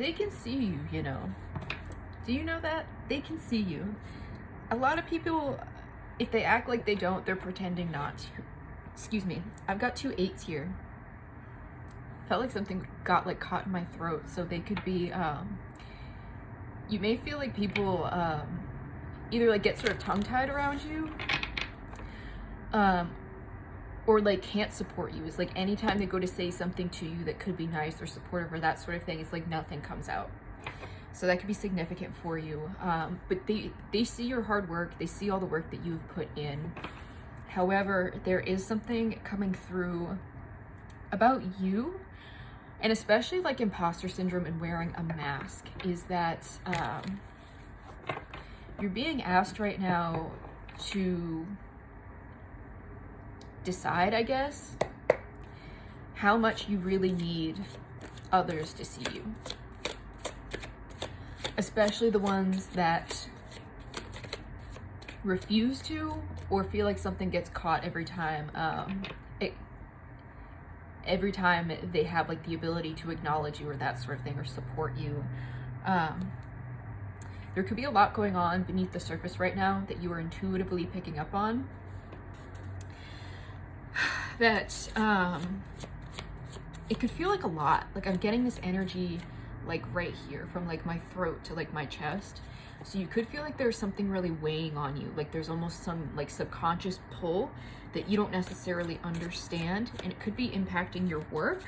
they can see you, you know. Do you know that? They can see you. A lot of people, if they act like they don't, they're pretending not to. Excuse me. I've got 2 8s here. Felt like something got like caught in my throat, so they could be, you may feel like people either like get sort of tongue-tied around you, or like can't support you. It's like anytime they go to say something to you that could be nice or supportive or that sort of thing, it's like nothing comes out. So that could be significant for you. But they see your hard work, they see all the work that you've put in. However, there is something coming through about you, and especially like imposter syndrome and wearing a mask, is that you're being asked right now to decide, I guess, how much you really need others to see you. Especially the ones that refuse to, or feel like something gets caught every time every time they have like the ability to acknowledge you or that sort of thing, or support you. There could be a lot going on beneath the surface right now that you are intuitively picking up on, that it could feel like a lot. Like I'm getting this energy like right here from like my throat to like my chest. So you could feel like there's something really weighing on you, like there's almost some like subconscious pull that you don't necessarily understand, and it could be impacting your work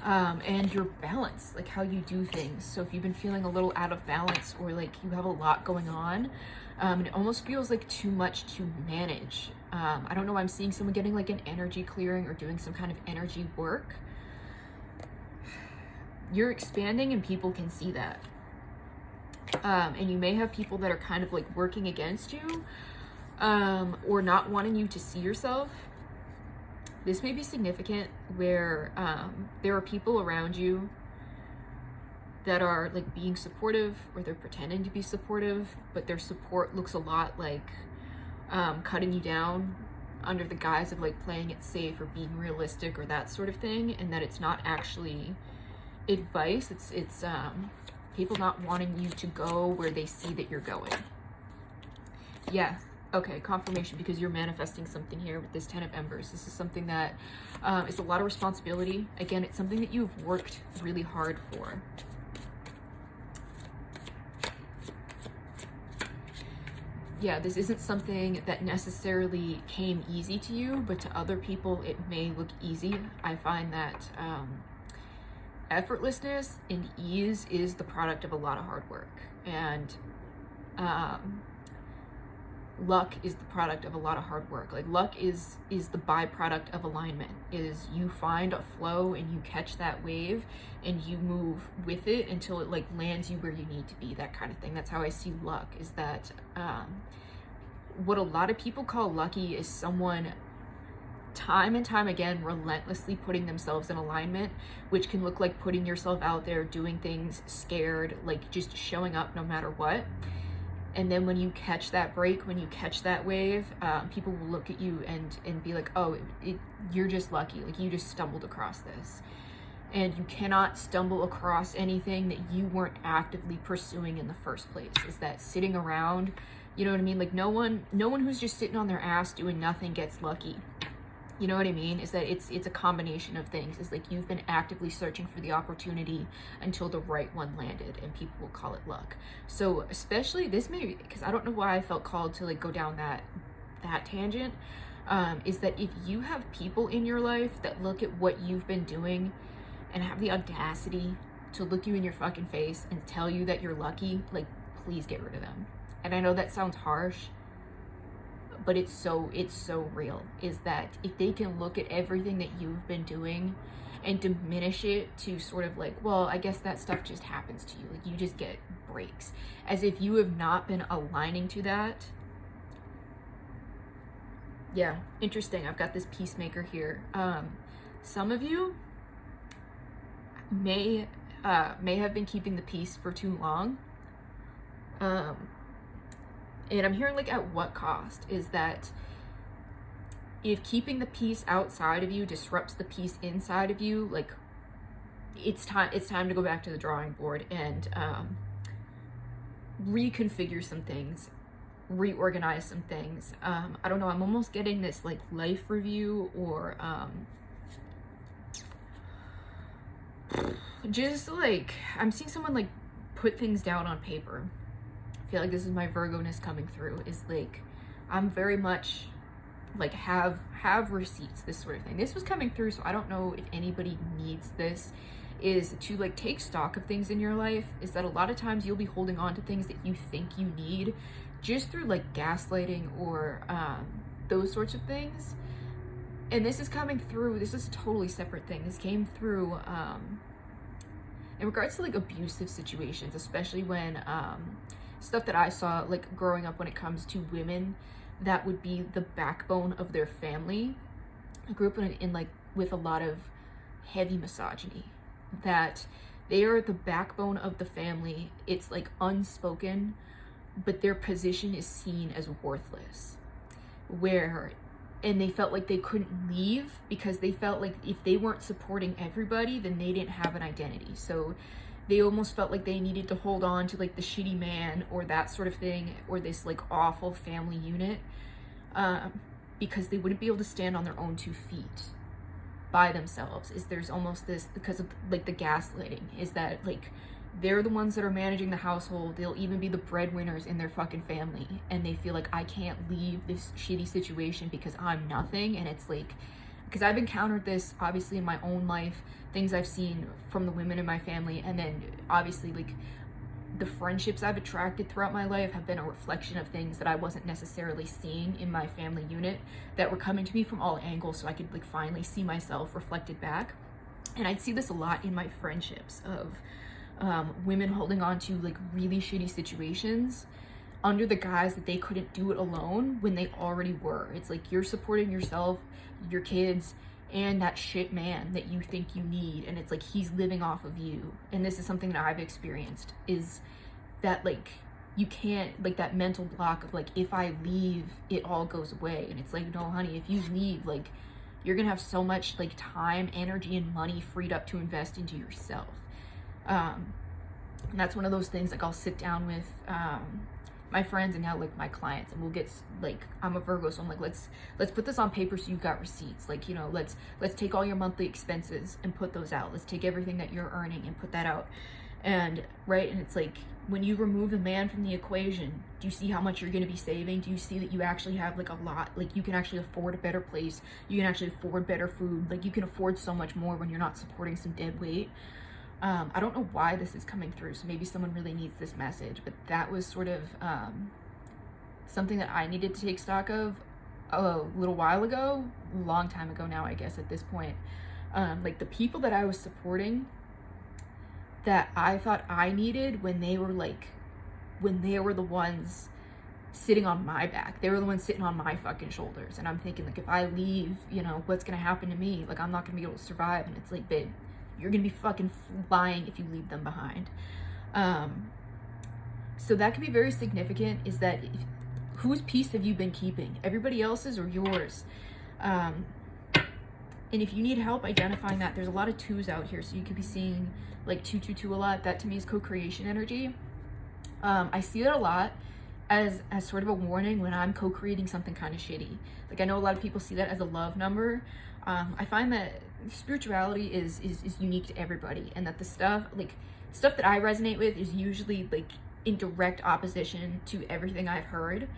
and your balance, like how you do things. So if you've been feeling a little out of balance, or like you have a lot going on, and it almost feels like too much to manage. I don't know, I'm seeing someone getting like an energy clearing or doing some kind of energy work. You're expanding and people can see that. And you may have people that are kind of like working against you, or not wanting you to see yourself. This may be significant where there are people around you that are like being supportive, or they're pretending to be supportive, but their support looks a lot like cutting you down under the guise of like playing it safe or being realistic or that sort of thing, and that it's not actually advice. It's people not wanting you to go where they see that you're going. Yeah, okay, confirmation, because you're manifesting something here with this 10 of Embers. This is something that is a lot of responsibility. Again, it's something that you've worked really hard for. Yeah, this isn't something that necessarily came easy to you, but to other people it may look easy. I find that effortlessness and ease is the product of a lot of hard work, and luck is the product of a lot of hard work. Like luck is the byproduct of alignment. Is you find a flow and you catch that wave and you move with it until it like lands you where you need to be, that kind of thing. That's how I see luck, is that what a lot of people call lucky is someone time and time again relentlessly putting themselves in alignment, which can look like putting yourself out there, doing things scared, like just showing up no matter what. And then when you catch that break, when you catch that wave, people will look at you and be like, oh, you're just lucky, like you just stumbled across this. And you cannot stumble across anything that you weren't actively pursuing in the first place. Is that sitting around, you know what I mean? Like no one who's just sitting on their ass doing nothing gets lucky. You know what I mean? Is that it's a combination of things. It's like you've been actively searching for the opportunity until the right one landed, and people will call it luck. So especially this, maybe because I don't know why I felt called to like go down that tangent, is that if you have people in your life that look at what you've been doing and have the audacity to look you in your fucking face and tell you that you're lucky, like please get rid of them. And I know that sounds harsh, but it's so real, is that if they can look at everything that you've been doing and diminish it to sort of like, well, I guess that stuff just happens to you, like you just get breaks, as if you have not been aligning to that. Yeah, interesting. I've got this peacemaker here. Some of you may have been keeping the peace for too long. And I'm hearing like at what cost? Is that if keeping the peace outside of you disrupts the peace inside of you, like it's time to go back to the drawing board and reconfigure some things, reorganize some things. I don't know, I'm almost getting this like life review, or just like I'm seeing someone like put things down on paper. I feel like this is my Virgo-ness coming through, is like I'm very much like have receipts, this sort of thing. This was coming through, so I don't know if anybody needs this, is to like take stock of things in your life. Is that a lot of times you'll be holding on to things that you think you need just through like gaslighting or those sorts of things. And this is coming through, this is a totally separate thing. This came through in regards to like abusive situations, especially when stuff that I saw like growing up when it comes to women that would be the backbone of their family. I grew up in like with a lot of heavy misogyny, that they are the backbone of the family. It's like unspoken, but their position is seen as worthless, and they felt like they couldn't leave because they felt like if they weren't supporting everybody, then they didn't have an identity. So they almost felt like they needed to hold on to like the shitty man or that sort of thing, or this like awful family unit, because they wouldn't be able to stand on their own 2 feet by themselves. Is there's almost this, because of like the gaslighting, is that like they're the ones that are managing the household. They'll even be the breadwinners in their fucking family, and they feel like I can't leave this shitty situation because I'm nothing. And it's like, because I've encountered this obviously in my own life, things I've seen from the women in my family, and then obviously like the friendships I've attracted throughout my life have been a reflection of things that I wasn't necessarily seeing in my family unit, that were coming to me from all angles, so I could like finally see myself reflected back. And I'd see this a lot in my friendships of women holding on to like really shitty situations under the guise that they couldn't do it alone when they already were. It's like you're supporting yourself, your kids, and that shit man that you think you need, and it's like he's living off of you. And this is something that I've experienced, is that like you can't, like that mental block of like, if I leave it all goes away. And it's like, no honey, if you leave, like you're gonna have so much like time, energy, and money freed up to invest into yourself. And that's one of those things, like I'll sit down with my friends and now like my clients, and we'll get like, I'm a Virgo, so I'm like, let's put this on paper so you've got receipts. Like, you know, let's take all your monthly expenses and put those out. Let's take everything that you're earning and put that out. And right, and it's like, when you remove a man from the equation, do you see how much you're going to be saving? Do you see that you actually have like a lot, like you can actually afford a better place, you can actually afford better food, like you can afford so much more when you're not supporting some dead weight. I don't know why this is coming through, so maybe someone really needs this message, but that was sort of something that I needed to take stock of a little while ago, a long time ago now, I guess at this point. Like the people that I was supporting that I thought I needed, when they were the ones sitting on my back, they were the ones sitting on my fucking shoulders, and I'm thinking like, if I leave, you know, what's gonna happen to me? Like I'm not gonna be able to survive. And it's like, babe, you're gonna be fucking flying if you leave them behind. So that could be very significant, is that whose piece have you been keeping? Everybody else's or yours? And if you need help identifying that, there's a lot of 2s out here, so you could be seeing like 222 a lot. That to me is co-creation energy. I see it a lot as sort of a warning when I'm co-creating something kind of shitty. Like I know a lot of people see that as a love number. I find that spirituality is unique to everybody, and that the stuff that I resonate with is usually like in direct opposition to everything I've heard,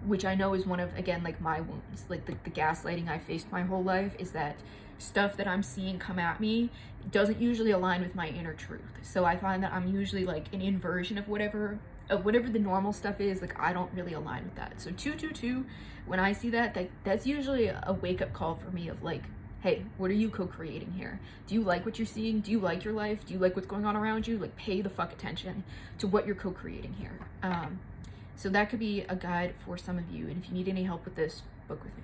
which I know is one of, again, like my wounds, like the gaslighting I faced my whole life, is that stuff that I'm seeing come at me doesn't usually align with my inner truth. So I find that I'm usually like an inversion of whatever the normal stuff is. Like I don't really align with that. So 222, when I see that's usually a wake-up call for me of like, hey, what are you co-creating here? Do you like what you're seeing? Do you like your life? Do you like what's going on around you? Like pay the fuck attention to what you're co-creating here. So that could be a guide for some of you. And if you need any help with this, book with me.